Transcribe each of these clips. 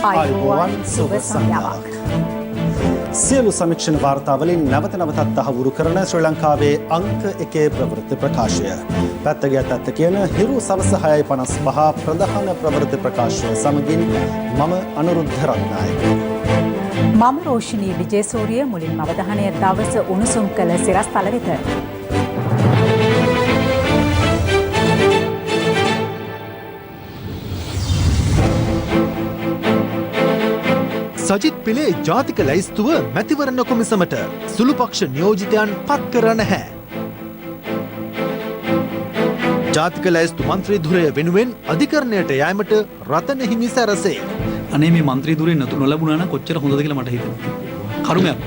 ආයුබෝවන් සුබ සන්ධ්‍යාවක්. සියලු සමීක්ෂණ වාර්තාවලින් නැවත නැවතත් තහවුරු කරන ශ්‍රී ලංකාවේ අංක 1 ප්‍රවෘත්ති ප්‍රකාශය. පැත්තගේ අතත් කියන හිරු සවස 6:55 ප්‍රධාන ප්‍රවෘත්ති ප්‍රකාශය සමගින් මම අනුරුද්ධ රත්නායක. මම රෝෂිනී විජේසූරිය. මුලින්ම අවධානය දවස උණුසුම් කළ සිරස්තල වෙත. සජිත් පිලේ ජාතික ලැයිස්තුව මැතිවරණ කොමිසමට සුළුපක්ෂ නියෝජිතයන් පත් කර නැහැ. ජාතික ලැයිස්තු මන්ත්‍රී ධුරය වෙනුවෙන් අධිකරණයට යෑමට රතන හිමි සැරසේ. අනේ මේ මන්ත්‍රී ධුරය නොලැබුණා නම් කොච්චර හොඳද කියලා මට හිතෙනවා. කරුමයක්.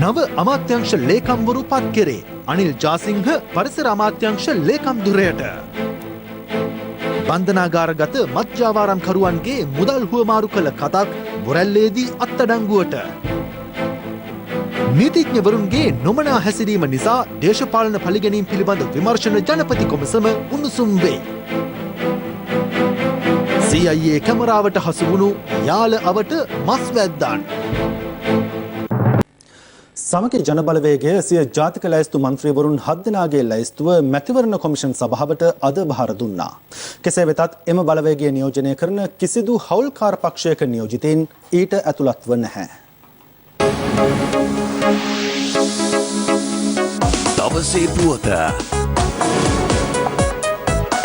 නව අමාත්‍යංශ ලේකම්වරු පත් කෙරේ. අනිල් ජාසිංහ පරිසර අමාත්‍යංශ ලේකම් ධුරයට. බන්ධනාගාරගත මත්ජාවාරම්කරුවන්ගේ මුදල් හුවමාරු කළ කතක් බොරැල්ලේදී අත්අඩංගුවට. නීතිඥවරුන්ගේ නොමනා හැසිරීම නිසා දේශපාලන පළිගැනීම් පිළිබඳ විමර්ශන ජනපති කොමිසම උණුසුම් වේ. CIA කැමරාවට හසු වුණු යාල අවට මස් වැද්දාන්. සමගි ජනබලවේගය සිය ජාතික ලැයිස්තු මන්ත්‍රීවරුන් 7 දෙනාගේ ලැයිස්තුව මැතිවරණ කොමිෂන් සභාවට අද බහර දුන්නා. කෙසේ වෙතත් එම බලවේගය නියෝජනය කරන කිසිදු හවුල්කාර පක්ෂයක නියෝජිතයින් ඊට ඇතුළත්ව නැහැ. දවසේ පුවත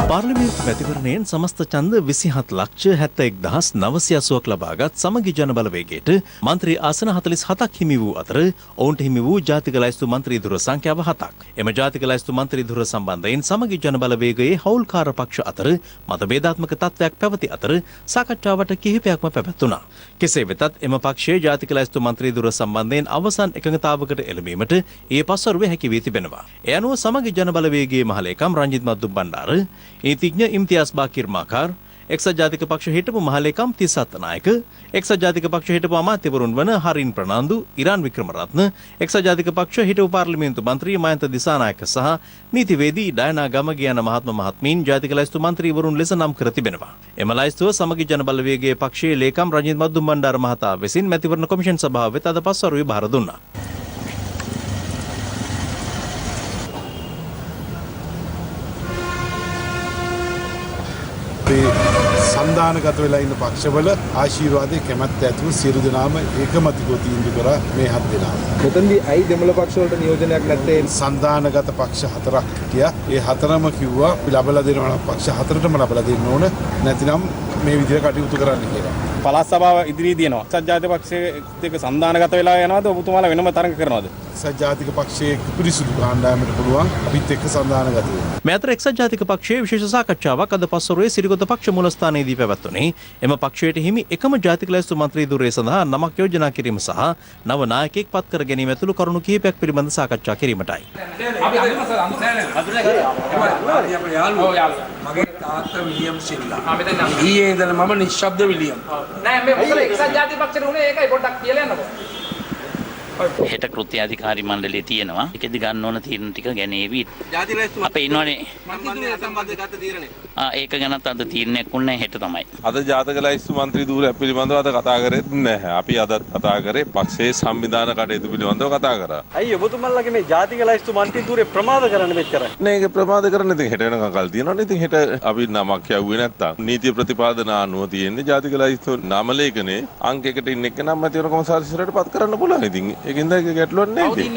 පාර්ලිමේන්තු මැතිවරණයෙන් සමස්ත ඡන්ද 27,71,980ක් ලබාගත් සමගි ජනබලවේගයට මන්ත්‍රී ආසන 47ක් හිමි වූ අතර ඔවුන්ට හිමි වූ ජාතික ලැයිස්තු මන්ත්‍රී ධුර සංඛ්‍යාව 7ක්. එම ජාතික ලැයිස්තු මන්ත්‍රී ධුර සම්බන්ධයෙන් සමගි ජනබලවේගයේ හවුල්කාර පක්ෂ අතර මතභේදාත්මක තත්ත්වයක් පැවති අතර සාකච්ඡාවට කිහිපයක්ම පැවැත්වුණා. කෙසේ වෙතත් එම පක්ෂයේ ජාතික ලැයිස්තු මන්ත්‍රී ධුර සම්බන්ධයෙන් අවසන් එකඟතාවකට එළඹීමට ඒ පස්වරුවේ හැකි වී තිබෙනවා. ඒ අනුව සමගි ජනබලවේගයේ මහලේකම් රංජිත් මද්දුබණ්ඩාර, නීතිඥ ඉම්තියාස් බාකිර් මාකාර්, එක්සත් ජාතික පක්ෂ හිටපු මහලේකම් තිස්ස අත්තනායක, එක්සත් ජාතික පක්ෂ හිටපු අමාත්‍යවරුන් වන හරින් ප්‍රනාන්දු, ඉරාන් වික්‍රමරත්න, එක්සත් ජාතික පක්ෂ හිටපු පාර්ලිමේන්තු මන්ත්‍රී මයන්ත දිසානායක සහ නීතිවේදී ඩයනා ගමගේ යන මහත්ම මහත්මීන් ජාතික ලැයිස්තු මන්ත්‍රීවරුන් ලෙස නම් කර තිබෙනවා. එම ලැයිස්තුව සමගි ජනබලවේගයේ පක්ෂයේ ලේකම් රංජිත් මද්දුබණ්ඩාර මහතා විසින් මැතිවරණ කොමිෂන් සභාව වෙත අද පස්වරුවේ බාර දුන්නා. සන්දානගත වෙලා ඉන්න පක්ෂවල ආශිර්වාදයේ කැමැත්ත ඇතුව සියලු දෙනාම ඒකමතිකව තීන්දුව කරා මේ 7 දෙනා. මෙතනදී ඇයි දෙමළ පක්ෂ වලට නියෝජනයක් නැත්තේ? සන්දානගත පක්ෂ 4ක් හිටියා. ඒ 4ම කිව්වා අපි ලබලා දෙනවා නම් පක්ෂ 4ටම ලබලා දෙන්න ඕන. නැතිනම් මේ විදිහට කටයුතු කරන්න කියලා. පළාත් සභාව ඉදිරියේ තියෙනවා. සත්ජාතික පක්ෂයේ එක්ක සන්දානගත වෙලා යනවාද ඔබතුමාලා වෙනම තරඟ කරනවද? සත්ජාතික පක්ෂයේ පිරිසුදු කාණ්ඩායමට පුළුවන් අපිත් එක්ක සන්දානගත වෙන්න. මේ අතර එක්සත් ජාතික පක්ෂයේ විශේෂ සාකච්ඡාවක් අද පස්වරුවේ සිරිකොත පක්ෂ මූලස්ථානයේදී පැවැත්වුණේ එම පක්ෂයට හිමි එකම ජාතික ලැයිස්තු මන්ත්‍රී ධුරය සඳහා නමක් යෝජනා කිරීම සහ නව නායකයෙක් පත් කර ගැනීම ඇතුළු කරුණු කිහිපයක් පිළිබඳ සාකච්ඡා කිරීමටයි. මගේ තාත්තා විලියම් සිල්ලා. ඊයේ ඉඳලා මම නිශ්ශබ්ද විලියම්. නෑ මේ මොකද එක්සත් ජාතික පක්ෂේ උනේ ඒකයි පොඩ්ඩක් කියලා යන්නකෝ. හෙට කෘත්‍ය අධිකාරි මණ්ඩලය තියෙනවා. ඒකෙදි ගන්න ඕන තීරණ ටික ගැනීවි. අපේ ඉන්නවනේ. ඒක ගැනත් අද තීරණයක් වුණේ හෙට තමයි. අද ජාතක ලැයිස්තු මන්ත්‍රී ධූරය පිළිබඳව අද කතා කරෙත් නැහැ. අපි අද කතා කරේ පක්ෂයේ සංවිධාන කටයුතු පිළිබඳව කතා කරා. ඇයි ඔබතුමන්ලගේ මේ ජාතික ලැයිස්තු මන්ත්‍රී ධූරය ප්‍රමාද කරන්න මෙච්චර? නේ ඒක ප්‍රමාද කරන්න ඉතින් හෙට වෙනකන් කල් තියෙනවනේ. ඉතින් හෙට අපි නමක් යවුවේ නැත්තම් නීතිය ප්‍රතිපාදන ආනුව තියෙන්නේ ජාතික ලැයිස්තු නාම ලේඛනේ අංක 1ට ඉන්න එක නම් මැතිවරණ කොමසාරිස්වරට පත් කරන්න පුළුවන්. ඉතින් ඒකින්ද ඒක ගැටලුවක් නෑ ඉතින්.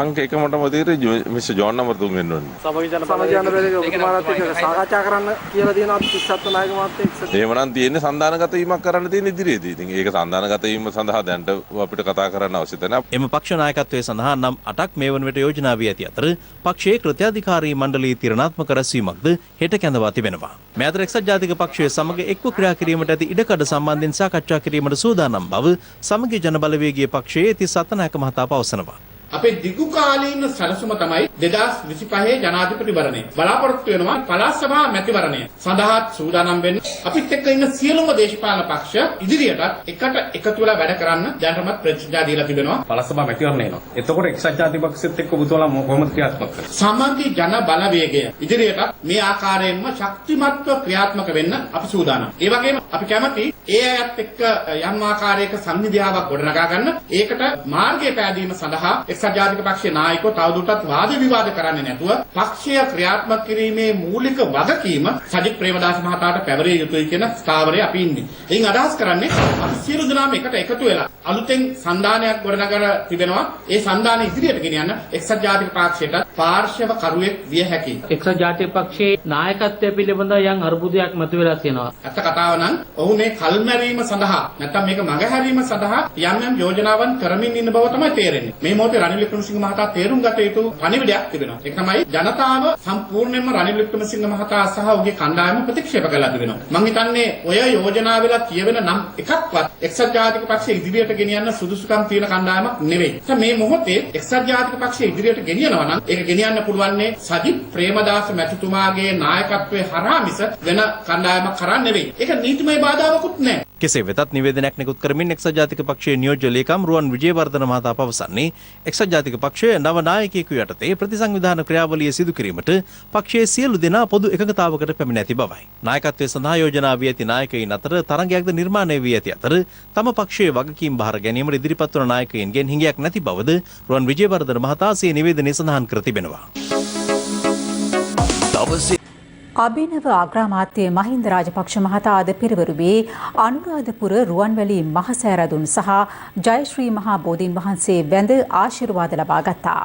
අංක 1මටම තියෙන්නේ මිස්ටර් ජෝන් නම්බර් 3 වෙන්න ඕනේ. සමගි ජනබලවේගයේ ඔබතුමාලාත් එක්ක සාකච්ඡා කරන්න කියලා තියෙනවා තිස්සත් නායක මහත්තයෙක්. එහෙම නම් තියෙන්නේ සන්දානගත වීමක් කරන්න තියෙන ඉදිරියේදී. ඉතින් ඒක සන්දානගත වීම සඳහා දැන්ට අපිට කතා කරන්න අවශ්‍ය නැහැ. එම පක්ෂ නායකත්වයේ සඳහා නම් 8ක් මේ වන විට යෝජනා වී ඇති අතර පක්ෂයේ කෘත්‍යාධිකාරී මණ්ඩලයේ තීරණාත්මක රැස්වීමක්ද හෙට කැඳවා තිබෙනවා. මේ අතර එක්සත් ජාතික පක්ෂයේ සමග එක්ව ක්‍රියා කිරීමට ඇති ඉඩකඩ සම්බන්ධයෙන් සාකච්ඡා කිරීමට සූදානම් බව සමගි ජනබලවේගයේ පක්ෂයේ තිස්ස අත්තනායක මහතා පවසනවා. අපේ දිගු කාලීන සැලසුම තමයි 2025 ජනාධිපතිවරණය. බලාපොරොත්තු වෙනවා පළාත් සභා මැතිවරණය සඳහා සූදානම් වෙන්න. අපිත් එක්ක ඉන්න සියලුම දේශපාලන පක්ෂ ඉදිරියටත් එකට එකතු වෙලා වැඩ කරන්න දැනටමත් ප්‍රතිඥා දීලා තිබෙනවා. පළාත් සභා මැතිවරණය එනවා. එතකොට එක්සත් ජාතික පක්ෂෙත් එක්ක ඔබතුමාලා කොහොමද ක්‍රියාත්මක කරන්නේ? සමගි ජන බලවේගය ඉදිරියටත් මේ ආකාරයෙන්ම ශක්තිමත්ව ක්‍රියාත්මක වෙන්න අපි සූදානම්. ඒ වගේම අපි කැමති ඒ අයත් එක්ක යම් ආකාරයක සංවිධානයක් ගොඩනගා ගන්න. ඒකට මාර්ගය පෑදීම සඳහා එක්සත් ජාතික පක්ෂයේ නායකයෝ තවදුරටත් වාද විවාද කරන්නේ නැතුව පක්ෂය ක්‍රියාත්මක කිරීමේ මූලික වගකීම සජිත් ප්‍රේමදාස මහතාට පැවරිය යුතුයි කියන ස්ථාවරයේ අපි ඉන්නේ. එයින් අදහස් කරන්නේ අපි සියලු දෙනාම එකට එකතු වෙලා අලුතෙන් සන්දානයක් ගොඩනගා තිබෙනවා. ඒ සන්දානය ඉදිරියට ගෙනියන්න එක්සත් ජාතික පක්ෂයට පාර්ශව කරුවෙක් විය හැකියි. එක්සත් ජාතික පක්ෂයේ නායකත්වය පිළිබඳව යම් අර්බුදයක් මතුවලා තියෙනවා. අත්ත කතාව නම් ඔහු මේ කල්මැරීම සඳහා නැත්නම් මේක මගහැරීම සඳහා යම් යෝජනාවන් කරමින් ඉන්න බව තමයි තේරෙන්නේ. මේ මොහොතේ රනිල් වික්‍රමසිංහ මහතා තේරුම් ගත යුතු පණිවිඩයක් තිබෙනවා. ඒක තමයි ජනතාව සම්පූර්ණයෙන්ම රනිල් වික්‍රමසිංහ මහතා සහ ඔහුගේ කණ්ඩායම ප්‍රතික්ෂේප කළා තිබෙනවා. මම හිතන්නේ ඔය යෝජනා වෙලා කියවෙන නම් එකක්වත් එක්සත් ජාතික පක්ෂයේ ඉදිරියට ගෙනියන්න සුදුසුකම් තියෙන කණ්ඩායමක් නෙවෙයි. මේ මොහොතේ එක්සත් ජාතික පක්ෂයේ ඉදිරියට ගෙනියනවා නම් ඒක ගෙනියන්න පුළුවන්නේ සජිත් ප්‍රේමදාස මැතිතුමාගේ නායකත්වයේ හරහා මිස වෙන කණ්ඩායමක් කරා නෙවෙයි. ඒක නීතිමය බාධාවකුත් නැහැ. කෙසේ වෙතත් නිවේදනයක් නිකුත් කරමින් එක්සත් ජාතික පක්ෂයේ නියෝජ්‍ය ලේකම් රුවන් විජේවර්ධන මහතා පවසන්නේ එක්සත් ජාතික පක්ෂයේ නව නායකයෙකු යටතේ ප්‍රතිසංවිධාන ක්‍රියාවලිය සිදු කිරීමට පක්ෂයේ සියලු දෙනා පොදු එකඟතාවකට පැමිණ ඇති බවයි. නායකත්වයේ සඳහා යෝජනා වී ඇති නායකයින් අතර තරඟයක්ද නිර්මාණය වී ඇති අතර තම පක්ෂයේ වගකීම් බාර ගැනීමට ඉදිරිපත් වන නායකයින්ගෙන් හිඟයක් නැති බවද රුවන් විජේවර්ධන මහතා සිය නිවේදනයේ සඳහන් කර තිබෙනවා. අභිනව අග්‍රාමාත්‍ය මහින්ද රාජපක්ෂ මහතා අද පෙරවරුවේ අනුරාධපුර රුවන්වැලි මහසෑරදුන් සහ ජයශ්‍රී මහා බෝධීන් වහන්සේ වැඳ ආශිර්වාද ලබා ගත්තා.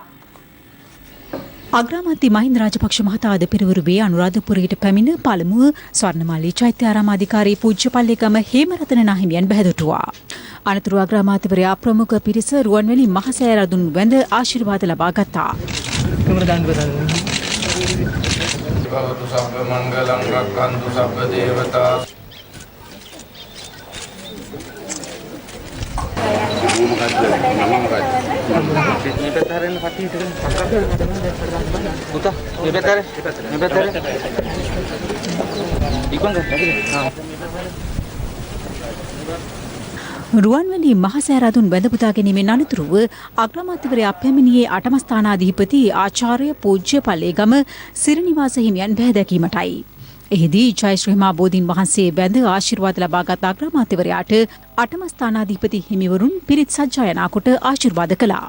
අග්‍රාමාත්‍ය මහින්ද රාජපක්ෂ මහතා අද පෙරවරුවේ අනුරාධපුරයට පැමිණ පළමුව ස්වර්ණමාලී චෛත්‍යාරාමාධිකාරී පූජ්‍ය පල්ලේගම හේමරතන නාහිමියන් බැහැදුටුවා. අනතුරු අග්‍රාමාත්‍යවරයා ප්‍රමුඛ පිරිස රුවන්වැලි මහසෑරදුන් වැඳ ආශිර්වාද ලබා ගත්තා. भवतु सब मंगलम रक्षन्तु सब देवता රුවන්වැලි මහසෑරදුන් වැඳ පුදා ගැනීමෙන් අනතුරුව අග්‍රාමාත්‍යවරයා පැමිණියේ අටමස්ථානාධිපති ආචාර්ය පූජ්‍ය පල්ලේගම සිරිනිවාස හිමියන් බැහැ දැකීමටයි. එහිදී ජයශ්‍රී මහා බෝධීන් වහන්සේ වැඳ ආශිර්වාද ලබාගත් අග්‍රාමාත්‍යවරයාට අටමස්ථානාධිපති හිමිවරුන් පිරිත් සජ්ජායනා කොට ආශිර්වාද කළා.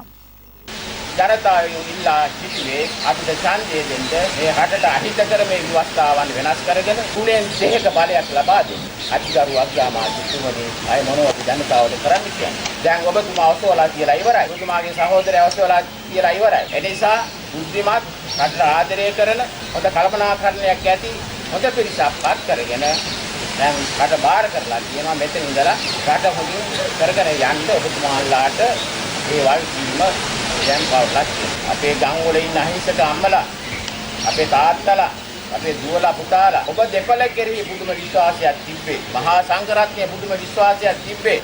ජනතාවගේ ඉල්ලා සිටියේ අපිට ඡන්දය දෙන්න මේ රටට අහිතකර මේ ව්‍යවස්ථාවන් වෙනස් කරගෙන කුලෙන් දෙහෙක බලයක් ලබා දෙන්න. අතිගරු අග්‍රාමාත්‍යතුමනි අය මොනවද ජනතාවට කරන්න කියන්නේ? දැන් ඔබතුමා ඔසවලා කියලා ඉවරයි. ඔබතුමාගේ සහෝදරයා ඔසවලා කියලා ඉවරයි. ඒ නිසා බුද්ධිමත් රටට ආදරය කරන හොඳ කල්පනාකරණයක් ඇති හොඳ පිරිසක් පත් කරගෙන දැන් රට බාර කරලා කියනවා මෙතන ඉඳලා රට හොඳින් කරගෙන යන්න ඔබතුමාලාට ඒ වල්කීම දැන් පවලක් අපේ ගම් වල ඉන්න අහිංසක අම්මලා අපේ තාත්තලා අපේ දුවලා පුතාලා ඔබ දෙපළ කෙරෙහි පුදුම විශ්වාසයක් තිබ්බේ මහා සංඝරත්නයේ පුදුම විශ්වාසයක් තිබ්බේ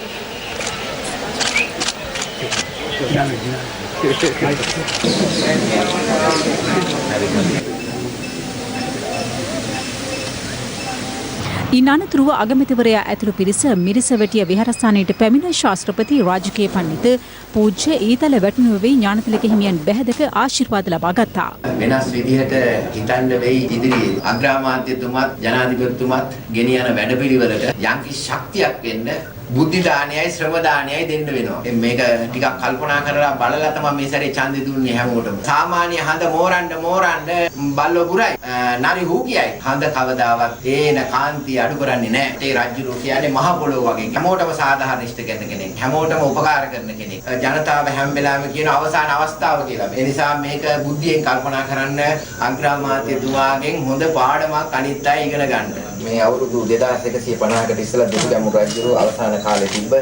ඉන් අනතුරුව අගමැතිවරයා ඇතුළු පිරිස මිරිසවැටිය විහාරස්ථානයට පැමිණ ශාස්ත්‍රපති රාජකීය පඬිතු පූජ්‍ය ඊතල වැටුණුවේ ඥානතිලක හිමියන් බැහැදක ආශිර්වාද ලබා ගත්තා. වෙනස් විදිහට හිතන්න වෙයි ඉදිරියේ අග්‍රාමාත්‍යතුමත් ජනාධිපතිතුමත් ගෙනියන වැඩපිළිවෙලට යම්කිසි ශක්තියක් වෙන්න බුද්ධි දානයයි ශ්‍රම දානයයි දෙන්න වෙනවා. මේක ටිකක් කල්පනා කරලා බලලා තමයි මේ සැරේ ඡන්දෙ දුන්නේ හැමෝටම. සාමාන්‍ය හඳ මෝරන්න බල්ලෝ පුරයි. නරි හූ කියයි. හඳ කවදාවත් ඒන කාන්තිය අඩු කරන්නේ නැහැ. ඒ රජුරෝ කියන්නේ මහ පොළොව වගේ. හැමෝටම සාධාරණ ඉෂ්ට කරන කෙනෙක්. හැමෝටම උපකාර කරන කෙනෙක්. ජනතාව හැම වෙලාවෙම කියන අවසාන අවස්ථාව කියලා. ඒ නිසා මේක බුද්ධියෙන් කල්පනා කරන්න අග්‍රාමාත්‍යතුමාගෙන් හොඳ පාඩමක් අනිත් අය ඉගෙන ගන්න. මේ අවුරුදු 2150කට ඉස්සෙල්ලා දුටුගැමුණු රජුරෝ අවසාන කාලේ තිබ්බ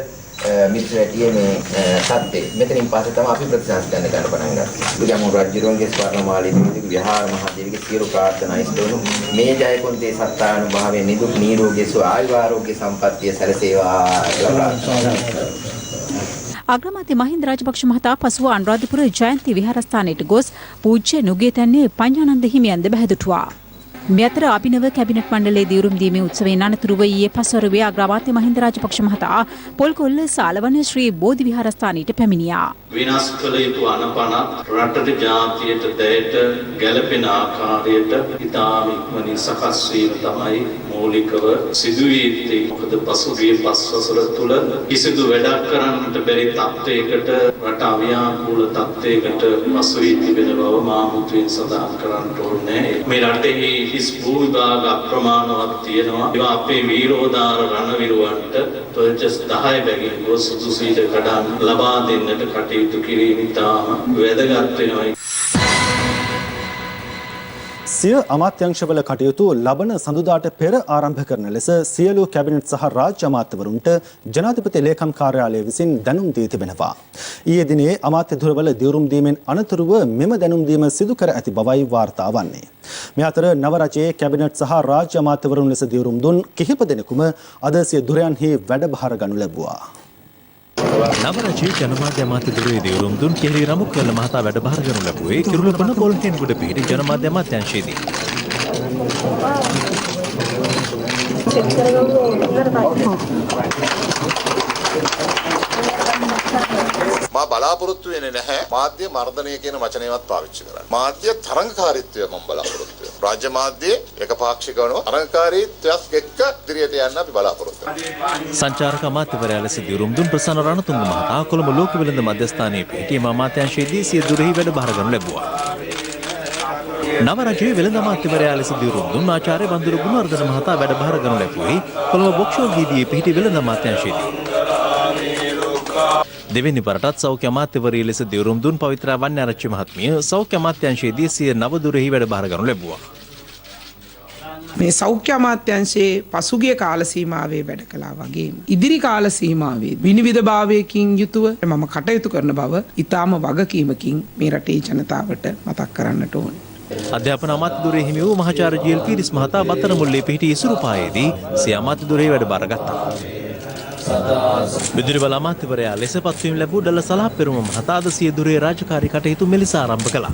මිත්‍රැටියේ මේ සත්‍යේ මෙතනින් පස්සේ තමයි අපි ප්‍රතිසංස්කරණය කරන්න පටන් ගත්තේ. දුටුගැමුණු රජුරෝගේ ස්වර්ණමාලී දේවික විහාර මහදේවික සියලු ප්‍රාර්ථනා ඉෂ්ටවනු මේ ජයකොන්තේ සත්තානුභාවයේ නිදුක් නිරෝගී සුව ආයුරෝග්‍ය සම්පන්නිය සැලසේවා කියලා ප්‍රාර්ථනා කරනවා. අග්‍රාමාත්‍ය මහින්ද රාජපක්ෂ මහතා පසුව අනුරාධපුර ජයන්ති විහාරස්ථානයට ගොස් පූජ්‍ය නුගේතැන්නේ පඤ්ඤානන්ද හිමියන්ද බැහැදුටුවා. මේ අතර අභිනව කැබිනට් මණ්ඩලයේ දියුරුම් දීමේ උත්සවයෙන් අනතුරුව ඊයේ පස්වරුවේ අග්‍රාමාත්‍ය මහින්ද රාජපක්ෂ මහතා පොල්කොල්ල සාලවන ශ්‍රී බෝධි විහාරස්ථානයට පැමිණියා. විනාශ කළ යුතු අනපනත් රටට ජාතියට දැයට ගැළපෙන ආකාරයට ඉතාම ඉක්මනින් සකස් වීම තමයි මූලිකව සිදුවිය යුත්තේ. මොකද පසුගිය 5 වසර තුළ කිසිදු වැඩක් කරන්නට බැරි තත්ත්වයකට රට අව්‍යාකූල තත්ත්වයකට පසු වී තිබෙන බව මා මුතුවෙන් සඳහන් කරන්න ඕනේ. මේ රටේ හිස් භූ විභාග අප්‍රමාණවත් තියෙනවා. ඒවා අපේ වීරෝදාර රණවිරුවන්ට පර්චස් 10 බැගින් ගොස් සුදුසු ඉඩ කඩන් ලබා දෙන්නට කටයුතු කිරීම ඉතාම වැදගත් වෙනවා. සිය අමාත්‍යංශවල කටයුතු ලබන සඳුදාට පෙර ආරම්භ කරන ලෙස සියලු කැබිනට් සහ රාජ්‍ය අමාත්‍යවරුන්ට ජනාධිපති ලේකම් කාර්යාලය විසින් දැනුම් දී තිබෙනවා. ඊයේ දිනේ අමාත්‍ය ධුරවල දියුරුම් දීමෙන් අනතුරුව මෙම දැනුම් දීම සිදු කර ඇති බවයි වාර්තා වන්නේ. මේ අතර නව රජයේ කැබිනට් සහ රාජ්‍ය අමාත්‍යවරුන් ලෙස දියුරුම් දුන් කිහිප දෙනෙකුම අද සිය ධුරයන්හි වැඩභාර ගනු ලැබුවා. නව රජයේ ජනමාධ්‍ය අමාත්‍ය ධුරයේ දියුරුම් දුන් කෙහෙලි රමුක්කල මහතා වැඩභාර ගනු ලැබුවේ කිරුළපන පොල්හෙන්ගොඩ පිහිටි ජනමාධ්‍ය අමාත්‍යාංශයේදී. මා බලාපොරොත්තු වෙන්නේ නැහැ මාධ්‍ය මර්ධනය කියන වචනයවත් පාවිච්චි කරන්න. මාධ්‍ය තරංගකාරීත්වය මම බලාපොරොත්තු වෙනවා. රාජ්‍ය මාධ්‍යයේ එකපාක්ෂිකවම තරංගකාරීත්වයක් එක්ක ඉදිරියට යන්න අපි බලාපොරොත්තු වෙනවා. සංචාරක අමාත්‍යවරයා ලෙස දියුරුම් දුන් ප්‍රසන්න රණතුංග මහතා කොළඹ ලෝක වෙළඳ මධ්‍යස්ථානයේ පිහිටි අමාත්‍යාංශයේදී සිය දුරෙහි වැඩභාර ගනු ලැබුවා. නව රජයේ වෙළඳ අමාත්‍යවරයා ලෙස දියුරුම් දුන් ආචාර්ය බන්දුරු ගුණවර්ධන මහතා වැඩභාර ගනු ලැබුවේ කොළඹ බොක්ෂෝල් වීදියේ පිහිටි වෙළඳ අමාත්‍යාංශයේදී. දෙවෙනි වරටත් සෞඛ්‍ය අමාත්‍යවරිය ලෙස දියුරුම් දුන් පවිත්‍රා වන්‍යාරච්චි මහත්මිය සෞඛ්‍ය අමාත්‍යාංශයේදී සිය නව දුරෙහි වැඩභාර ගනු ලැබුවා. මේ සෞඛ්‍ය අමාත්‍යාංශයේ පසුගිය කාල සීමාවේ වැඩ කළා වගේම ඉදිරි කාල සීමාවේ විනිවිදභාවයකින් යුතුව මම කටයුතු කරන බව ඊටාම වගකීමකින් මේ රටේ ජනතාවට මතක් කරන්නට ඕනේ. අධ්‍යාපන අමාත්‍ය දුරේ හිමි වූ මහාචාර්ය ජී.එල්. පීරිස් මහතා බත්තරමුල්ලේ පිහිටි ඉසුරුපායේදී සිය අමාත්‍ය දුරේ වැඩභාර ගත්තා. විදුලි බල අමාත්‍යවරයා ලෙස පත්වීම ලැබූ ඩල සලාප් පෙරුම මහතා අද සිය දුරේ රාජකාරී කටයුතු මෙලෙස ආරම්භ කළා.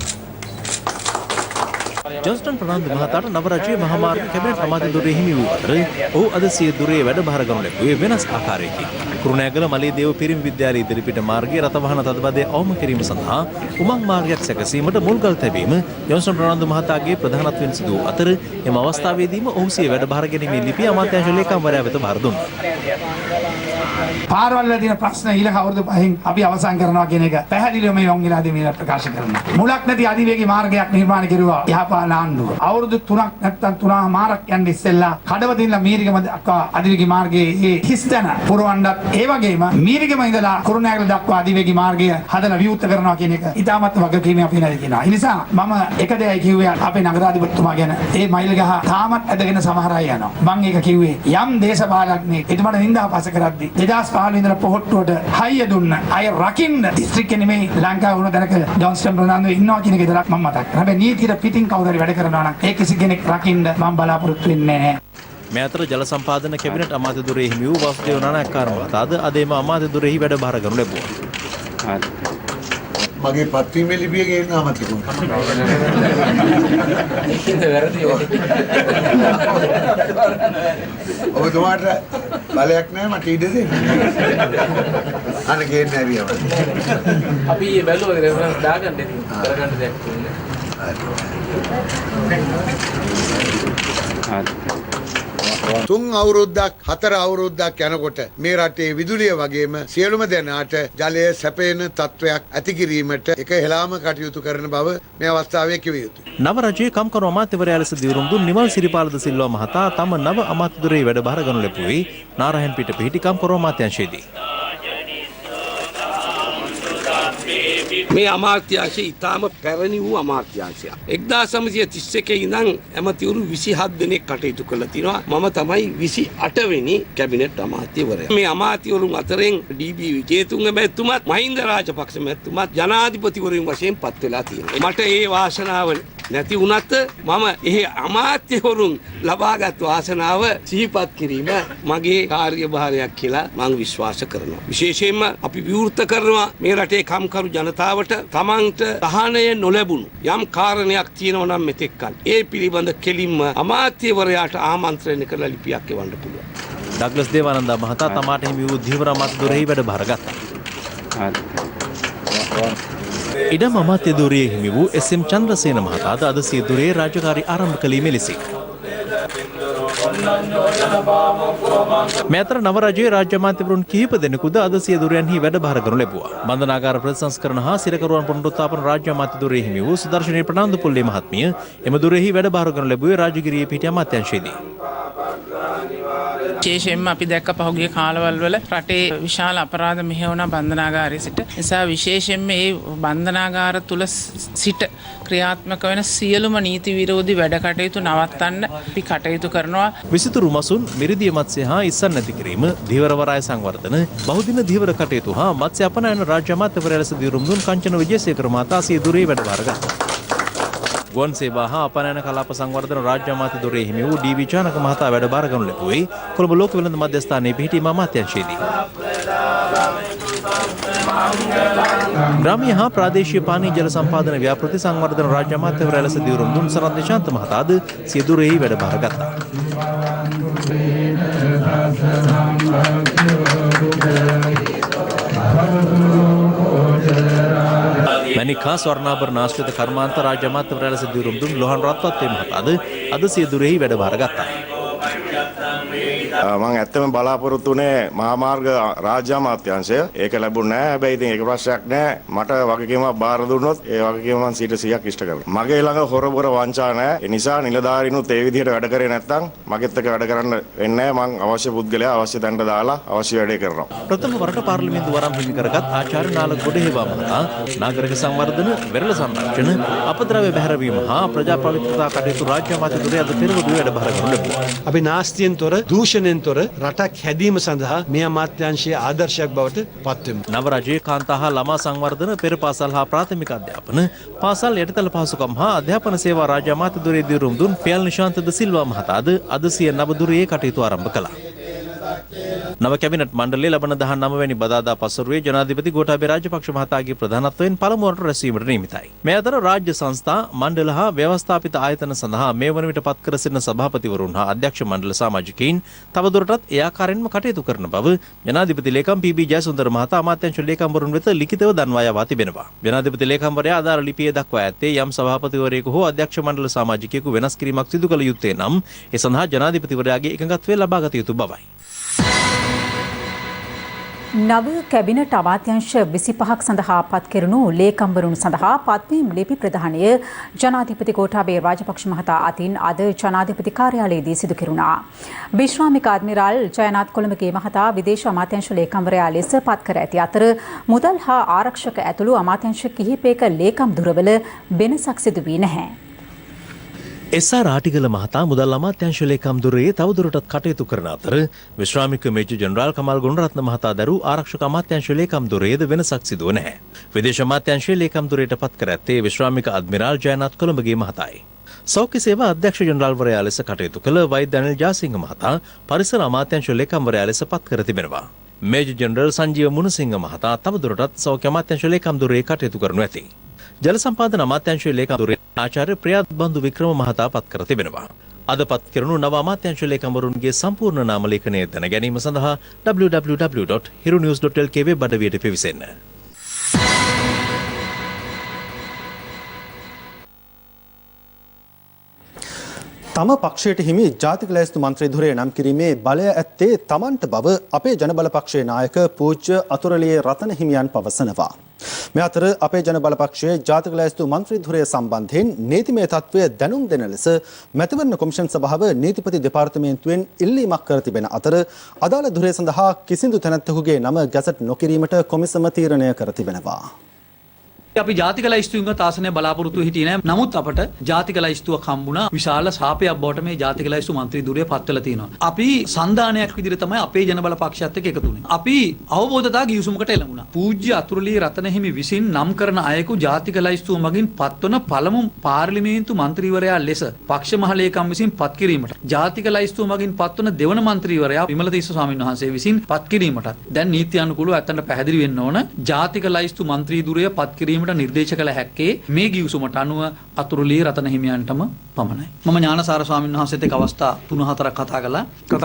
ජොන්ස්ටන් ප්‍රනාන්දු මහතාට නව රජයේ මහාමාර්ග කැබිනට් අමාත්‍ය දුරේ හිමි වූ අතර ඔහු අද සිය දුරේ වැඩභාර ගනු ලැබුවේ වෙනස් ආකාරයකින්. කුරුණෑගල මලේදේව පිරිමි විද්‍යාලය ඉදිරිපිට මාර්ගයේ රථවාහන තදබදය අවම කිරීම සඳහා උමං මාර්ගයක් සැකසීමට මුල්ගල් තැබීම ජොන්ස්ටන් ප්‍රනාන්දු මහතාගේ ප්‍රධානත්වයෙන් සිදු වූ අතර එම අවස්ථාවේදීම ඔහු සිය වැඩභාර ගැනීමේ ලිපිය අමාත්‍යාංශ ලේකම්වරයා වෙත බාර දුන්නා. පාරවල් වල තියෙන ප්‍රශ්න ඊළඟ අවුරුදු 5න් අපි අවසන් කරනවා කියන එක පැහැදිලිව මේ වංගිලාදී මේ ප්‍රකාශ කරනවා. මුලක් නැති අධිවේගී මාර්ගයක් නිර්මාණය කෙරුවා යහපාලන ආණ්ඩුව. අවුරුදු 3ක් නැත්තම් 3මාරක් යන්නේ ඉස්සෙල්ලා කඩවදින්ලා මීරිගම දක්වා අධිවේගී මාර්ගයේ ඒ හිස්තැන පුරවන්නත් ඒ වගේම මීරිගම ඉඳලා කුරුණෑගල දක්වා අධිවේගී මාර්ගය හදලා විවෘත කරනවා කියන එක ඉතාමත් වගකීමක් අපි නැති කියනවා. ඒ නිසා මම එක දෙයයි කිව්වේ අපේ නගරාධිපතිතුමා ගැන ඒ මයිල් ගහ තාමත් ඇදගෙන සමහර අය යනවා. මම ඒක කිව්වේ යම් දේශපාලඥයෙක් එතුමාට නින්දා පස කරද්දී 2015 ඉඳලා පොහොට්ටුවට හයිය දුන්න අය රකින්න දිස්ත්‍රික්කෙ නෙමෙයි ලංකාව වුණ දැනක ජොන්ස්ටන් ප්‍රනාන්දු ඉන්නවා කියන එක විතරක් මම මතක් කරා. හැබැයි නීතියට පිටින් කවුරු හරි වැඩ කරනවා නම් ඒ කිසි කෙනෙක් රකින්න මම බලාපොරොත්තු වෙන්නේ නැහැ. මේ අතර ජල සම්පාදන කැබිනට් අමාත්‍ය දුරේ හිමි වූ වාසුදේව නානායක්කාර මහතාද අද එම අමාත්‍ය දුරෙහි වැඩභාර ගනු ලැබුවා. මගේ පත්වීමේ ලිපිය ගේන්න අමතකුණා. ඔබතුමාට බලයක් නැහැ මට ඉඩ දෙන්න. අන්න ගේන්න ඇරියම. අපි ඊයේ බැලුවා රෙෆරන්ස් දාගන්න ඉතින් කරගන්න දෙයක් තියෙනවා. තුන් අවුරුද්දක් 4 අවුරුද්දක් යනකොට මේ රටේ විදුලිය වගේම සියලුම දෙනාට ජලය සැපෙන තත්වයක් ඇති කිරීමට එක හෙලාම කටයුතු කරන බව මේ අවස්ථාවේ කිව යුතුයි. නව රජයේ කම්කරු අමාත්‍යවරයා ලෙස දියුරුම් දුන් නිමල් සිරිපාලද සිල්වා මහතා තම නව අමාත්‍ය දුරේ වැඩභාර ගනු ලැබුවේ නාරායන්පිට පිහිටි කම්කරු අමාත්‍යාංශයේදී. මේ අමාත්‍යාංශය ඉතාම පැරණි වූ අමාත්‍යාංශයක්. 1931 ඉඳන් ඇමතිවරු 27 දෙනෙක් කටයුතු කළා තිනවා. මම තමයි 28 වෙනි කැබිනට් අමාත්‍යවරයා. මේ අමාත්‍යවරුන් අතරින් ඩී.බී. විජේතුංග මැතිතුමත් මහින්ද රාජපක්ෂ මැතිතුමත් ජනාධිපතිවරුන් වශයෙන් පත් වෙලා තියෙනවා. මට ඒ වාසනාව නැති වුණත් මම එහි අමාත්‍යවරුන් ලබාගත් වාසනාව සිහිපත් කිරීම මගේ කාර්යභාරයක් කියලා මම විශ්වාස කරනවා. විශේෂයෙන්ම අපි විවෘත කරනවා මේ රටේ කම්කරු ජනතාවට තමන්ට සහනය නොලැබුණු යම් කාරණයක් තියෙනවා නම් මෙතෙක්කල් ඒ පිළිබඳ කෙලින්ම අමාත්‍යවරයාට ආමන්ත්‍රණය කරලා ලිපියක් එවන්න පුළුවන්. ඩග්ලස් දේවානන්ද මහතා තමාට හිමි වූ ධීවර අමාත්‍යදුරෙහි වැඩභාර ගත්තා. ඉඩම් අමාත්‍යදුරේ හිමි වූ එස්.එම්. චන්ද්‍රසේන මහතාද අද සියදුරේ රාජකාරී ආරම්භ කළේ මෙලෙසයි. මේ අතර නව රජයේ රාජ්‍ය අමාත්‍යවරුන් කිහිප දෙනෙකුද අද සියදුරයන්හි වැඩභාර කරනු ලැබුවා. බන්ධනාගාර ප්‍රතිසංස්කරණ හා සිරකරුවන් පුනරුත්ථාපන රාජ්‍ය අමාත්‍යදුරේ හිමි වූ සුදර්ශනී ප්‍රනාන්දුපුල්ලේ මහත්මිය එම දුරෙහි වැඩභාර කරනු ලැබුවේ රාජගිරියේ පිහිටි අමාත්‍යාංශයේදී. විශේෂයෙන්ම අපි දැක්ක පහුගිය කාලවල වල රටේ විශාල අපරාධ මෙහෙවන බන්ධනාගාරයේ සිට නිසා විශේෂයෙන්ම මේ බන්ධනාගාර තුල සිට ක්‍රියාත්මක වෙන සියලුම නීති විරෝධී වැඩ කටයුතු නවත්තන්න අපි කටයුතු කරනවා. විසිතුරු මසුන් මිරිදිය මත්ස්‍ය හා ඉස්සන් නැති කිරීම, ධීවරවරාය සංවර්ධන, බහුදින ධීවර කටයුතු හා මත්ස්‍ය අපනයන රාජ්‍ය අමාත්‍යවරයා ලෙස දියුරුම් දුන් කංචන විජේසේකර මහතා සියදුරේ වැඩභාර ගත්තා. ගුවන් සේවා හා අපනයන කලාප සංවර්ධන රාජ්‍ය අමාත්‍යදුරේ හිමි වූ ඩී.වී. චානක මහතා වැඩභාර ගනු ලැබුවේ කොළඹ ලෝක වෙළඳ මධ්‍යස්ථානයේ පිහිටි අමාත්‍යාංශයේදී. ග්‍රාමීය හා ප්‍රාදේශීය පානීය ජල සම්පාදන ව්‍යාපෘති සංවර්ධන රාජ්‍ය අමාත්‍යවරයා ලෙස දියුරුම් දුන් සරත් නිශාන්ත මහතාද සියදුරෙහි වැඩභාර ගත්තා. මණිකා ස්වර්ණාභරණ ආශ්‍රිත කර්මාන්ත රාජ්‍ය අමාත්‍යවරයා ලෙස දියුරුම් දුන් ලෝහන් රත්වත්ේ මහතාද අද සියදුරෙහි වැඩභාර ගත්තා. මම ඇත්තම බලාපොරොත්තු වුණේ මහාමාර්ග රාජ්‍ය අමාත්‍යාංශය. ඒක ලැබුණ නැහැ. හැබැයි ඉතින් ඒක ප්‍රශ්නයක් නැහැ. මට වගකීමක් බාර දුන්නොත් ඒ වගකීම මම 100% ඉෂ්ට කරනවා. මගේ ළඟ හොරබොර වංචා නැහැ. ඒ නිසා නිලධාරීනුත් ඒ විදිහට වැඩ කරේ නැත්නම් මගෙත් එක්ක වැඩ කරන්න වෙන්නේ නැහැ. මම අවශ්‍ය පුද්ගලයා අවශ්‍ය තැනට දාලා අවශ්‍ය වැඩේ කරනවා. ප්‍රථම වරට පාර්ලිමේන්තු වරම් හිමි කරගත් ආචාර්ය නාලක ගොඩහේවා මහතා නාගරික සංවර්ධන, වෙරළ සංරක්ෂණ, අපද්‍රව්‍ය බැහැරවීම හා ප්‍රජා පවිත්‍රතා කටයුතු රාජ්‍ය අමාත්‍යදුරේ අද පෙරවරු වැඩභාර කරනු ලැබුවා. අපි නාස්තියෙන් තොර දූෂණයෙන් තොර රටක් හැදීම සඳහා මේ අමාත්‍යාංශයේ ආදර්ශයක් බවට පත්වෙමු. නව රජයේ කාන්තා හා ළමා සංවර්ධන, පෙර පාසල් හා ප්‍රාථමික අධ්‍යාපන, පාසල් යටිතල පහසුකම් හා අධ්‍යාපන සේවා රාජ්‍ය අමාත්‍යදුරේ දියුරුම් දුන් පෙයල් නිශාන්ත ද සිල්වා මහතාද අද සිය නව දුරේ කටයුතු ආරම්භ කළා. නව කැබිනට් මණ්ඩලයේ ලබන 19 වැනි බදාදා පසුරුවේ ජනාධිපති ගෝඨාභය රාජපක්ෂ මහතාගේ ප්‍රධානත්වයෙන් පළමු වරට රැස්වීමට නියමිතයි. මේ අතර රාජ්‍ය සංස්ථා, මණ්ඩල හා ව්‍යවස්ථාපිත ආයතන සඳහා මේ වන විට පත් කර සිටින සභාපතිවරුන් හා අධ්‍යක්ෂ මණ්ඩල සමාජිකයින් තවදුරටත් ඒ ආකාරයෙන්ම කටයුතු කරන බව ජනාධිපති ලේකම් පී.බී. ජයසුන්දර මහතා අමාත්‍යාංශ ලේකම්වරුන් වෙත ලිඛිතව දන්වා යවා තිබෙනවා. ජනාධිපති ලේකම්වරයා අදාළ ලිපියේ දක්වා ඇත්තේ යම් සභාපතිවරයෙකු හෝ අධ්‍යක්ෂ මණ්ඩල සමාජිකයෙකු වෙනස් කිරීමක් සිදු කළ යුත්තේ නම් ඒ සඳහා ජනාධිපතිවරයාගේ එකඟත්වය ලබාගත යුතු බවයි. නව කැබිනට් අමාත්‍යාංශ 25ක් සඳහා පත් කෙරුණු ලේකම්වරුන් සඳහා පත්වීම් ලිපි ප්‍රදානය ජනාධිපති ගෝඨාභය රාජපක්ෂ මහතා අතින් අද ජනාධිපති කාර්යාලයේදී සිදු කෙරුණා. විශ්‍රාමික අද්මිරාල් ජයනාත් කොළඹගේ මහතා විදේශ අමාත්‍යාංශ ලේකම්වරයා ලෙස පත් කර ඇති අතර මුදල් හා ආරක්ෂක ඇතුළු අමාත්‍යාංශ කිහිපයක ලේකම් දුරවල වෙනසක් සිදු වී නැහැ. එස්.ආර්. ආටිගල මහතා මුදල් අමාත්‍යාංශ ලේකම් දුරේ තවදුරටත් කටයුතු කරන අතර විශ්‍රාමික මේජර් ජෙනරාල් කමල් ගුණරත්න මහතා දරූ ආරක්ෂක අමාත්‍යාංශ ලේකම් දුරේද වෙනසක් සිදුව නැහැ. විදේශ අමාත්‍යාංශයේ ලේකම් දුරේට පත් කර ඇත්තේ විශ්‍රාමික අද්මිරාල් ජයනාත් කොළඹගේ මහතායි. සෞඛ්‍ය සේවා අධ්‍යක්ෂ ජෙනරාල්වරයා ලෙස කටයුතු කළ වෛද්‍ය අනිල් ජාසිංහ මහතා පරිසර අමාත්‍යාංශ ලේකම්වරයා ලෙස පත් කර තිබෙනවා. මේජර් ජෙනරල් සංජීව මුණසිංහ මහතා තවදුරටත් සෞඛ්‍ය අමාත්‍යාංශ ලේකම් දුරේ කටයුතු කරනු ඇති. ජල සම්පාදන අමාත්‍යාංශයේ ලේකම් දුරේ ආචාර්ය ප්‍රියාත් බන්දු වික්‍රම මහතා පත් කර තිබෙනවා. අද පත් කෙරුණු නව අමාත්‍යාංශ ලේකම්වරුන්ගේ සම්පූර්ණ නාම ලේඛනය දැන ගැනීම සඳහා www.hirunews.lk වෙබ් අඩවියට පිවිසෙන්න. තම පක්ෂයට හිමි ජාතික ලැයිස්තු මන්ත්‍රීධුරය නම් කිරීමේ බලය ඇත්තේ තමන්ට බව අපේ ජනබල පක්ෂයේ නායක පූජ්‍ය අතුරලියේ රතන හිමියන් පවසනවා. මේ අතර අපේ ජනබල පක්ෂයේ ජාතික ලැයිස්තු මන්ත්‍රීධුරය සම්බන්ධයෙන් නීතිමය තත්ත්වය දැනුම් දෙන ලෙස මැතිවරණ කොමිෂන් සභාව නීතිපති දෙපාර්තමේන්තුවෙන් ඉල්ලීමක් කර තිබෙන අතර අදාළ ධුරය සඳහා කිසිදු තැනැත්තෙකුගේ නම ගැසට් නොකිරීමට කොමිසම තීරණය කර තිබෙනවා. අපි ජාතික ලැයිස්තුවෙන් තාසනය බලාපොරොත්තු හිටියේ නැහැ. නමුත් අපට ජාතික ලැයිස්තුවක් හම්බුණා. විශාල සාපයක් බවට මේ ජාතික ලැයිස්තු මන්ත්‍රී ධුරය පත් වෙලා තියෙනවා. අපි සන්දානයක් විදිහට තමයි අපේ ජනබල පක්ෂයත් එක්ක එකතු වුණේ. අපි අවබෝධතා ගිවිසුමකට එළඹුණා. පූජ්‍ය අතුරුලී රතනහිමි විසින් නම් කරන අයෙකු ජාතික ලැයිස්තුව මගින් පත්වන පළමු පාර්ලිමේන්තු මන්ත්‍රීවරයා ලෙස පක්ෂ මහලේකම් විසින් පත් කිරීමට ජාතික ලැයිස්තුව මගින් පත්වන දෙවන මන්ත්‍රීවරයා විමලතිස්ස ස්වාමීන් වහන්සේ විසින් පත් කිරීමට දැන් නීත්‍යානුකූලව ඇත්තට පැහැදිලි වෙන්න ඕන. ජාතික ලැයිස්තු මන්ත්‍රී ධුරය පත් කිරීමට නිර්දේශ කළ හැක්කේ මේ ගිවිසුමට අනුව අතුරුලී රතන හිමියන්ටම පමණයි. මම ඥානසාර ස්වාමීන් වහන්සේත් එක්ක අවස්ථා 3-4ක් කතා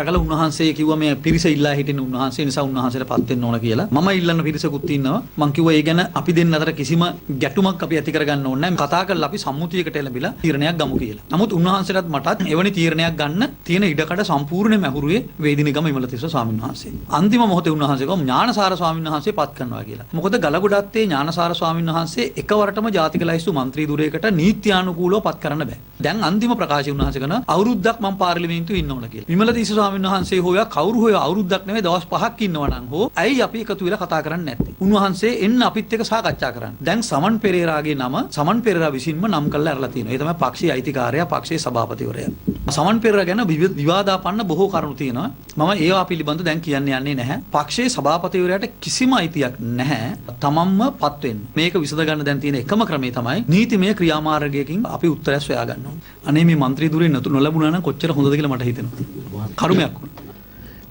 කළා උන්වහන්සේ කිව්වා මේ පිරිස ඉල්ලා හිටින උන්වහන්සේ නිසා උන්වහන්සේට පත් වෙන්න ඕන කියලා. මම ඉල්ලන පිරිසකුත් ඉන්නවා. මම කිව්වා ඒ ගැන අපි දෙන්න අතර කිසිම ගැටුමක් අපි ඇති කරගන්න ඕනේ නැහැ. කතා කරලා අපි සම්මුතියකට එළඹිලා තීරණයක් ගමු කියලා. නමුත් උන්වහන්සේටත් මටත් එවැනි තීරණයක් ගන්න තියෙන ඉඩකඩ සම්පූර්ණයෙන්ම ඇහුරුවේ වේදිනිගම විමලතිස්ස ස්වාමීන් වහන්සේ. අන්තිම මොහොතේ උන්වහන්සේ කිව්වා ඥානසාර ස්වාමීන් වහන්සේ පත් කරනවා කියලා. මොකද ගලගොඩත්තේ ඥානසාර ස්වාමීන් වහන්සේ එකවරටම ජාතික ලැයිස්තු මන්ත්‍රී ධුරයකට නීත්‍යානුකූලව පත් කරන්න බෑ. දැන් අන්තිම ප්‍රකාශය උන්වහන්සේ කරන අවුරුද්දක් මම පාර්ලිමේන්තුවේ ඉන්න ඕන කියලා. විමලතිස්ස ස්වාමීන් වහන්සේ හොයා කවුරු හොයා අවුරුද්දක් නෙවෙයි දවස් 5ක් ඉන්නවා නම් හෝ ඇයි අපි එකතු වෙලා කතා කරන්නේ නැත්තේ? උන්වහන්සේ එන්න අපිත් එක්ක සාකච්ඡා කරන්න. දැන් සමන් පෙරේරාගේ නම සමන් පෙරේරා විසින්ම නම් කරලා අරලා තියෙනවා. ඒ තමයි පක්ෂයේ අයිතිකාරයා පක්ෂයේ සභාපතිවරයා. සමන් පෙරේරා ගැන විවාදාපන්න බොහෝ කරුණු තියෙනවා. මම ඒවා පිළිබඳව දැන් කියන්න යන්නේ නැහැ. පක්ෂයේ සභාපතිවරයාට කිසිම අයිතියක් නැහැ. තමන්ම පත් වෙන්න. මේක විසඳ ගන්න දැන් තියෙන එකම ක්‍රමය තමයි නීතිමය ක්‍රියාමාර්ගයකින් අපි උත්තරයක් සොයා ගන්න ඕනේ. අනේ මේ മന്ത്രി ධුරේ නොලැබුණා නම් කොච්චර හොඳද කියලා මට හිතෙනවා. කරුමයක් වුණා.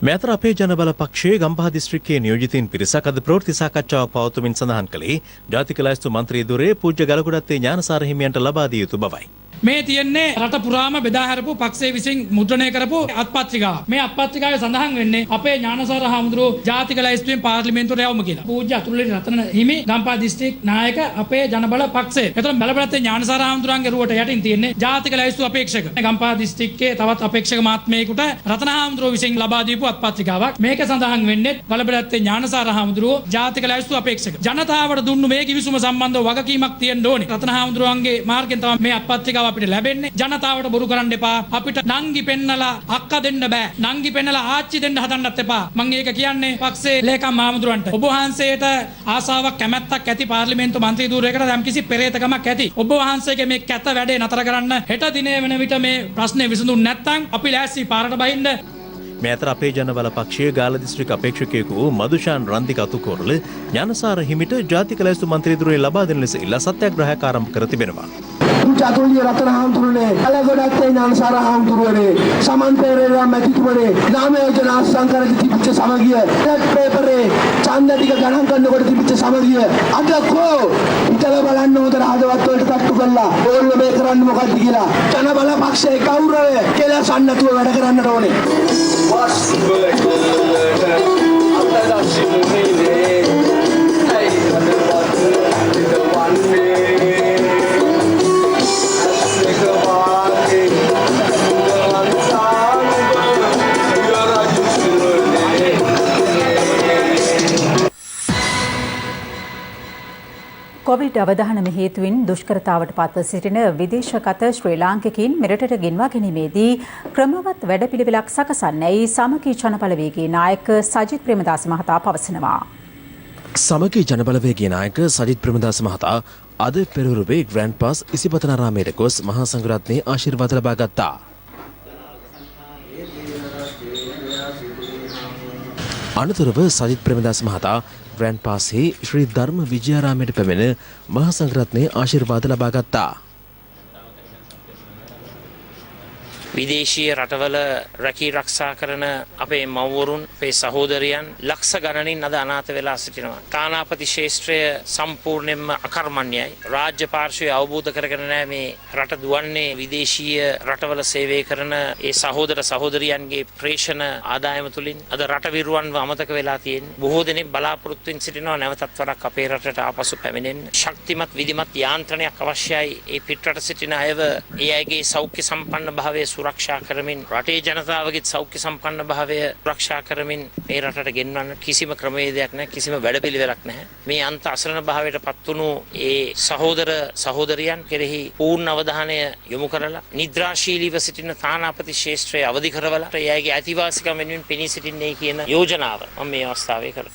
මේ අතර අපේ ජනබල පක්ෂයේ ගම්පහ දිස්ත්‍රික්කයේ නියෝජිතින් පිරිසක් අද ප්‍රවෘත්ති සාකච්ඡාවක් පවත්වමින් සඳහන් කළේ ජාතික ලැයිස්තු මන්ත්‍රී ධුරයේ පූජ්‍ය ගලකුඩත්තේ ඥානසාර හිමියන්ට ලබා දිය යුතු බවයි. මේ තියෙන්නේ රට පුරාම බෙදා හැරපු පක්ෂයේ විසින් මුද්‍රණය කරපු අත්පත්‍රිකාව. මේ අත්පත්‍රිකාවේ සඳහන් වෙන්නේ අපේ ඥානසාර හාමුදුරුවෝ ජාතික ලැයිස්තුවෙන් පාර්ලිමේන්තුවට යවමු කියලා. පූජ්‍ය අතුරුලී රතන හිමි ගම්පහ දිස්ත්‍රික් නායක අපේ ජනබල පක්ෂය. එතකොට බලපෑත්තේ ඥානසාර හාමුදුරුවන්ගේ රුවට යටින් තියෙන්නේ ජාතික ලැයිස්තු අපේක්ෂක. ගම්පහ දිස්ත්‍රික්කයේ තවත් අපේක්ෂක මහත්මයෙකුට රතන හාමුදුරුවෝ විසින් ලබා දීපු අත්පත්‍රිකාවක්. මේක සඳහන් වෙන්නේ බලපෑත්තේ ඥානසාර හාමුදුරුවෝ ජාතික ලැයිස්තු අපේක්ෂක. ජනතාවට දුන්නු මේ කිවිසුම සම්බන්ධව වගකීමක් තියෙන්න ඕනේ. රතන හාමුදුරුවන්ගේ මාර්ගයෙන් තමයි මේ අත්පත්‍රිකාව අපිට ලැබෙන්නේ. ජනතාවට බොරු කරන්න එපා. අපිට නංගි පෙන්නලා අක්කා දෙන්න බෑ. නංගි පෙන්නලා ආච්චි දෙන්න හදන්නත් එපා. මම ඒක කියන්නේ පක්ෂේ ලේකම් මහමුදුරන්ට. ඔබ වහන්සේට ආසාවක් කැමැත්තක් ඇති පාර්ලිමේන්තු මන්ත්‍රී ධුරයකට යම්කිසි පෙරේතකමක් ඇති. ඔබ වහන්සේගේ මේ කැත වැඩේ නතර කරන්න හෙට දිනේ වෙන විට මේ ප්‍රශ්නේ විසඳුන්නේ නැත්නම් අපි ලෑස්ති පාරට බහින්න. මේ අතර අපේ ජනබල පක්ෂයේ ගාල්ල දිස්ත්‍රික් අපේක්ෂකයෙකු මදුෂාන් රන්දික අතුකෝරළ ඥානසාර හිමිට ජාතික ලැයිස්තු මන්ත්‍රී ධුරය ලබා දෙන ලෙස ඉල්ලා සත්‍යාග්‍රහයක් ආරම්භ කර තිබෙනවා. අතුරුලී රතන හාමුදුරුවනේ ගලගොඩත්තේ ඥානසාර හාමුදුරුවනේ සමන් පෙරේරා මැතිතුමනේ නාම යෝජනා සංකරක තිබිච්ච සමගිය පේපරේ ඡන්ද ටික ගණන් කරනකොට තිබිච්ච සමගිය අද කෝ හිතලා බලන්න හොඳට හදවත් වලට තට්ටු කළා ඕගොල්ලෝ මේ කරන්නේ මොකද්ද කියලා ජනබල පක්ෂයේ ගෞරවය කියලා සන්නතුව වැඩ කරන්නට ඕනේ කොවිඩ් අවධානම හේතුවෙන් දුෂ්කරතාවට පත්ව සිටින විදේශගත ශ්‍රී ලාංකිකයින් මෙරටට ගෙන්වා ගැනීමේදී ක්‍රමවත් වැඩපිළිවෙලක් සකසන්නයි සමගී ජනබලවේගයේ නායක සජිත් ප්‍රේමදාස මහතා පවසනවා. සමගී ජනබලවේගයේ නායක සජිත් ප්‍රේමදාස මහතා අද පෙරහරුවේ ග්‍රෑන්ඩ් පාස් ඉසිපතනාරාමයට ගොස් මහා සංඝරත්නයේ ආශිර්වාද ලබා ගත්තා. අනතුරුව සජිත් ප්‍රේමදාස මහතා ග්‍රෑන්ඩ් පාස්හි ශ්‍රී ධර්ම විජයාරාමයට පැමිණ මහා සංඝරත්නයේ ආශිර්වාද ලබා ගත්තා. විදේශීය රටවල රැකී රක්ෂා කරන අපේ මව්වරුන් අපේ සහෝදරයන් ලක්ෂ ගණනින් අද අනාථ වෙලා සිටිනවා. තානාපති ශාස්ත්‍රය සම්පූර්ණයෙන්ම අකර්මණ්‍යයි. රාජ්‍ය පාර්ශ්වය අවබෝධ කරගෙන නැහැ මේ රට දුවන්නේ විදේශීය රටවල සේවය කරන ඒ සහෝදර සහෝදරියන්ගේ ප්‍රේෂණ ආදායම තුලින්. අද රට විරුවන්ව අමතක වෙලා තියෙන්නේ. බොහෝ දෙනෙක් බලාපොරොත්තුෙන් සිටිනවා නැවතත් වරක් අපේ රටට ආපසු පැමිණෙන්න. ශක්තිමත් විධිමත් යාන්ත්‍රණයක් අවශ්‍යයි. ඒ පිටරට සිටින අයව ඒ අයගේ සෞඛ්‍ය සම්පන්න භාවය සුරක්ෂා කරමින් රටේ ජනතාවගේ සෞඛ්‍ය සම්පන්න භාවය සුරක්ෂා කරමින් මේ රටට ගෙන්වන්න කිසිම ක්‍රමවේදයක් නැහැ, කිසිම වැඩපිළිවෙලක් නැහැ. මේ අන්ත අසරණ භාවයට පත්වුණු ඒ සහෝදර සහෝදරියන් කෙරෙහි පූර්ණ අවධානය යොමු කරලා නිද්‍රාශීලීව සිටින තානාපති ශාස්ත්‍රය අවදි කරවලා ඒ අයගේ අයිතිවාසිකම් වෙනුවෙන් පෙනී සිටින්නේ කියන යෝජනාව මම මේ අවස්ථාවේ කළා.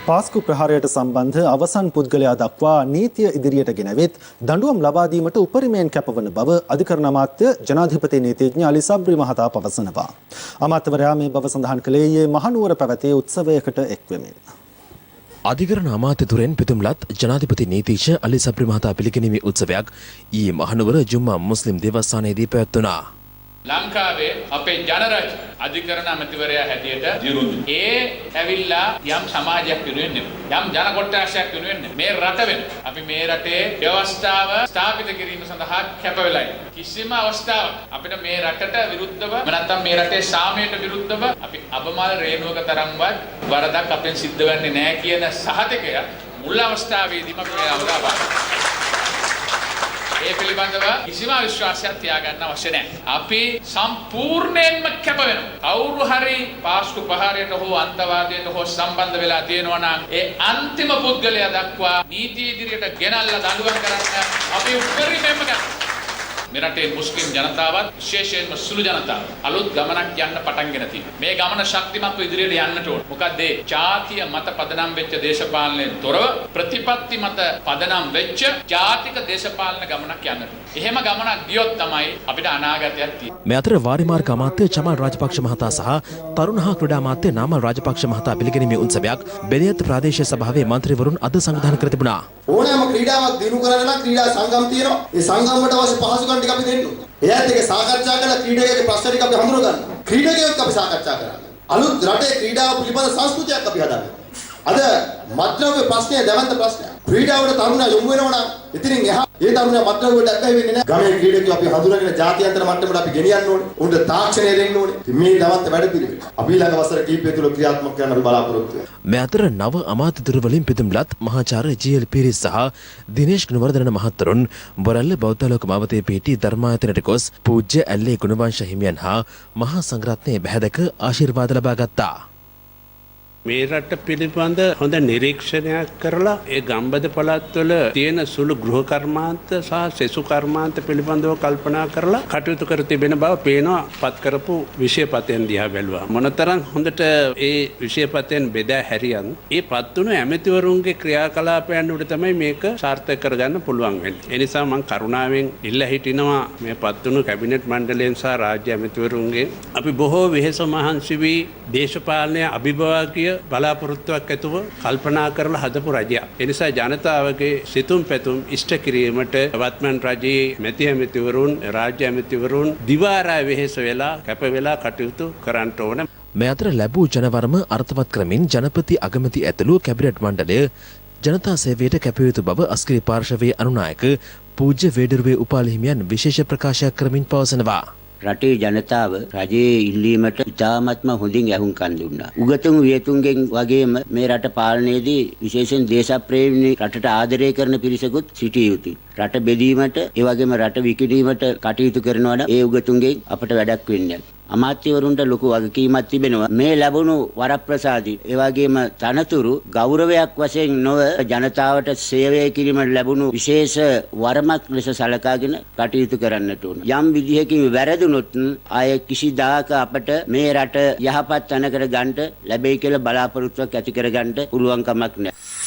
පාස්කු ප්‍රහාරයට සම්බන්ධ අවසන් පුද්ගලයා දක්වා නීතිය ඉදිරියට ගෙනවෙත් දඬුවම් ලබා දීමට උපරිමයෙන් කැපවන බව අධිකරණ අමාත්‍ය ජනාධිපති නීතිඥ අලි සබ්රි මහතා පවසනවා. අමාත්‍යවරයා මේ බව සඳහන් කළේ ඊයේ මහනුවර පැවති උත්සවයකට එක්වෙමින්. අධිකරණ අමාත්‍යතුරෙන් පිටුම්ලත් ජනාධිපති නීතිඥ අලි සබ්රි මහතා පිළිගැනීමේ උත්සවයක් ඊයේ මහනුවර ජුම්මා මුස්ලිම් දේවස්ථානයේදී පැවැත්වුණා. ලංකාවේ අපේ ජනරජ අධිකරණ අමාත්‍යවරයා හැටියට දිරුදු. ඒ ඇවිල්ලා යම් සමාජයක් වෙනුවෙන් නෙමෙයි. යම් ජන කොට්ටාශයක් වෙනුවෙන් නෙමෙයි. මේ රට වෙන. අපි මේ රටේ ව්‍යවස්ථාව ස්ථාපිත කිරීම සඳහා කැප වෙලා ඉන්නවා. කිසිම අවස්ථාවක් අපිට මේ රටට විරුද්ධව නැත්නම් මේ රටේ සාමයට විරුද්ධව අපි අබමල් රේණුවක තරම්වත් වරදක් අපෙන් සිද්ධ වෙන්නේ නැහැ කියන සහතිකය මුල් අවස්ථාවේදීම අපි මේ අවදාපා. ඒ පිළිබඳව කිසිම විශ්වාසයක් තියාගන්න අවශ්‍ය නැහැ. අපි සම්පූර්ණයෙන්ම කැප වෙනවා. කවුරු හරි පාස්කු ප්‍රහාරයට හෝ අන්තවාදයට හෝ සම්බන්ධ වෙලා තියෙනවා නම් ඒ අන්තිම පුද්ගලයා දක්වා නීතිය ඉදිරියට ගෙනල්ලා දඬුවම් කරන්න අපි උපරිමයෙන්ම කරනවා. මේ රටේ මුස්ලිම් ජනතාවත් විශේෂයෙන්ම සුළු ජනතාව අලුත් ගමනක් යන්න පටන් ගෙන තියෙනවා. මේ ගමන ශක්තිමත්ව ඉදිරියට යන්නට ඕන. මොකද ඒ ජාතිය මත පදනම් වෙච්ච දේශපාලනයෙන් තොරව ප්‍රතිපත්ති මත පදනම් වෙච්ච ජාතික දේශපාලන ගමනක් යන්නට. එහෙම ගමනක් ගියොත් තමයි අපිට අනාගතයක් තියෙන්නේ. මේ අතර වාරිමාර්ග අමාත්‍ය චමල් රාජපක්ෂ මහතා සහ තරුණ හා ක්‍රීඩා අමාත්‍ය නාමල් රාජපක්ෂ මහතා පිළිගැනීමේ උත්සවයක් බෙලියත් ප්‍රාදේශීය සභාවේ මන්ත්‍රීවරුන් අද සංවිධානය කර තිබුණා. ඕනෑම ක්‍රීඩාවක් දිනු කරන්න නම් ක්‍රීඩා සංගම් තියෙනවා. ඒ සංගම් වලට අවශ්‍ය පහසුකම් ටික අපි දෙන්න ඕනේ. එයාත් එක්ක සාකච්ඡා කරලා ක්‍රීඩකයාගේ ප්‍රශ්න ටික අපි හඳුනා ගන්න. ක්‍රීඩකයෙක් අපි සාකච්ඡා කරන්න. අලුත් රටේ ක්‍රීඩාව පිළිබඳ සංස්කෘතියක් අපි හදන්න. අද මත්ද්‍රව්‍ය ප්‍රශ්නය දැවැන්ත ප්‍රශ්නයක්. ක්‍රීඩාවට තරුණයා යොමු වෙනවා නම් ඉතින් එහා ඒ තරුණයා මත්ද්‍රව්‍යයට අත්දැක වෙන්නේ නැහැ. ගමේ ක්‍රීඩකයෝ අපි හඳුනාගෙන ජාත්‍යන්තර මට්ටමට අපි ගෙනියන්න ඕනේ. උන්ට තාක්ෂණය දෙන්න ඕනේ. ඉතින් මේ දැවැන්ත වැඩ පිළිවෙල අපි ළඟ වසර කිහිපය තුළ ක්‍රියාත්මක කරන්න අපි බලාපොරොත්තු වෙනවා. මේ අතර නව අමාත්‍යතුරු වලින් පිදුම්ලත් මහාචාර්ය ජී.එල්. පීරිස් සහ දිනේෂ් ගුණවර්ධන මහත්වරුන් බොරැල්ල බෞද්ධ ලෝක මාවතේ පිහිටි ධර්මායතනයට ගොස් පූජ්‍ය ඇල්ලේ ගුණවංශ හිමියන් හා මහා සංඝරත්නයේ බැහැදක ආශිර්වාද ලබා ගත්තා. මේ රට පිළිබඳ හොඳ නිරීක්ෂණයක් කරලා ඒ ගම්බද පළාත්වල තියෙන සුළු ගෘහ කර්මාන්ත සහ සෙසු කර්මාන්ත පිළිබඳව කල්පනා කරලා කටයුතු කර තිබෙන බව පේනවා පත් කරපු විෂයපතෙන් දිහා බැලුවා. මොනතරම් හොඳට ඒ විෂයපතෙන් බෙදා හැරියන් ඒ පත් වුණු ඇමතිවරුන්ගේ ක්‍රියාකලාපයන් උඩ තමයි මේක සාර්ථක කරගන්න පුළුවන් වෙන්නේ. ඒ නිසා මම කරුණාවෙන් ඉල්ලා හිටිනවා මේ පත් වුණු කැබිනට් මණ්ඩලයෙන් සහ රාජ්‍ය ඇමතිවරුන්ගෙන් අපි බොහෝ වෙහෙස මහන්සි වී දේශපාලනය අභිභවාගිය බලාපොරොත්තුවක් ඇතුව කල්පනා කරලා හදපු රජයක්. ඒ නිසා ජනතාවගේ සිතුම් පැතුම් ඉෂ්ට කිරීමට වත්මන් රජයේ මැති ඇමතිවරුන් රාජ්‍ය ඇමතිවරුන් දිවාරා වෙහෙස වෙලා කැප වෙලා කටයුතු කරන්න ඕන. මේ අතර ලැබූ ජනවරම අර්ථවත් කරමින් ජනපති අගමැති ඇතුළු කැබිනට් මණ්ඩලය ජනතා සේවයට කැප යුතු බව අස්කිරි පාර්ශවයේ අනුනායක පූජ්‍ය වේඩරුවේ උපාලි හිමියන් විශේෂ ප්‍රකාශයක් කරමින් පවසනවා. රටේ ජනතාව රජයේ ඉල්ලීමට ඉතාමත්ම හොඳින් ඇහුම්කන් දුන්නා. උගතුන් වියතුන්ගෙන් වගේම මේ රට පාලනයේදී විශේෂයෙන් දේශප්‍රේමී රටට ආදරය කරන පිරිසකුත් සිටිය යුතුයි. රට බෙදීමට ඒ වගේම රට විකිණීමට කටයුතු කරනවා නම් ඒ උගතුන්ගෙන් අපට වැඩක් වෙන්නේ නැහැ. අමාත්‍යවරුන්ට ලොකු වගකීමක් තිබෙනවා. මේ ලැබුණු වරප්‍රසාදි ඒ වගේම තනතුරු ගෞරවයක් වශයෙන් නොව ජනතාවට සේවය කිරීමට ලැබුණු විශේෂ වරමක් ලෙස සලකාගෙන කටයුතු කරන්නට ඕන. යම් විදිහකින් වැරදුනොත් ආය කිසිදාක අපට මේ රට යහපත් තැනකට ගන්න ලැබෙයි කියලා බලාපොරොත්තුවක් ඇති කරගන්න පුළුවන් කමක් නැහැ.